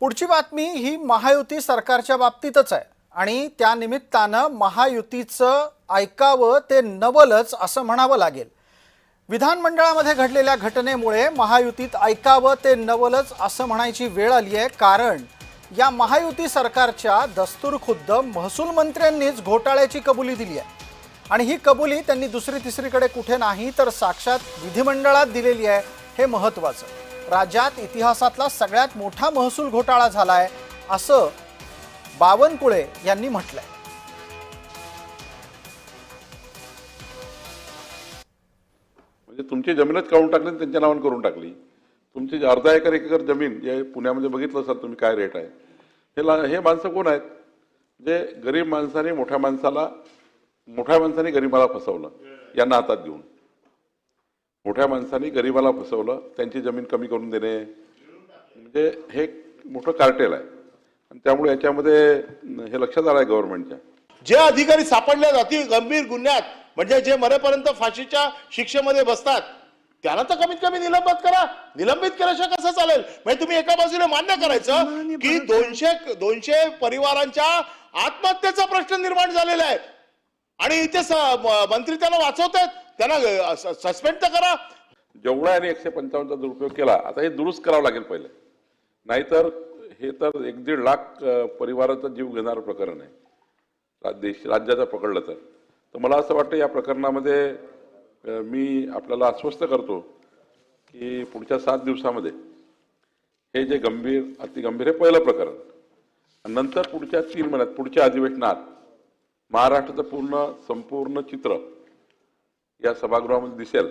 पुढची बातमी ही महायुती सरकारच्या बाबतीतच आहे आणि त्या निमित्तानं महायुतीचं ऐकावं ते नवलच असं म्हणावं लागेल। विधानमंडळामध्ये घडलेल्या घटनेमुळे महायुतीत ऐकावं ते नवलच असं म्हणायची वेळ आली आहे, कारण या महायुती सरकारच्या दस्तूरखुद्द महसूल मंत्र्यांनीच घोटाळ्याची कबुली दिली आहे आणि ही कबुली त्यांनी दुसरी तिसरीकडे कुठे नाही तर साक्षात विधिमंडळात दिलेली आहे। हे महत्त्वाचं, राज्यात इतिहासातला सगळ्यात मोठा महसूल घोटाळा झालाय असं बावनकुळे यांनी म्हटलंय। म्हणजे तुमची जमीनच काढून टाकली, त्यांच्या नावाने करून टाकली। तुमची अर्धा एकर एक एकर जमीन जे पुण्यामध्ये बघितलं असाल तुम्ही काय रेट आहे। हे माणसं कोण आहेत जे गरीब माणसाने मोठ्या माणसाने गरीबाला फसवलं, यांना हातात घेऊन मोठ्या माणसाने गरीबाला फसवलं, त्यांची जमीन कमी करून देणे म्हणजे हे मोठं कार्टेल आहे। आणि त्यामुळे याच्यामध्ये हे लक्षात आलं आहे गव्हर्नमेंटच्या, जे अधिकारी सापडले अति गंभीर गुन्ह्यात म्हणजे जे मरेपर्यंत फाशीच्या शिक्षेमध्ये बसतात त्यांना तर कमीत कमी निलंबित करा। निलंबित केल्याशिवाय कसं चालेल? म्हणजे तुम्ही एका बाजूने मान्य करायचं की 200 परिवारांच्या आत्महत्येचा प्रश्न निर्माण झालेला आहे आणि इथे मंत्री त्यांना वाचवतात, त्यांना सस्पेंड तर करा। जेवढा आणि 155चा दुरुपयोग केला, आता हे दुरुस्त करावं लागेल पहिले, नाहीतर हे तर 1-1.5 लाख परिवाराचा जीव घेणारं प्रकरण आहे राज्याचं पकडलं तर मला असं वाटतं या प्रकरणामध्ये मी आपल्याला आश्वस्त करतो की पुढच्या 7 दिवसामध्ये हे जे अतिगंभीर हे पहिलं प्रकरण, नंतर पुढच्या 3 महिन्यात पुढच्या अधिवेशनात महाराष्ट्राचं संपूर्ण चित्र या सभागृहामध्ये दिसेल।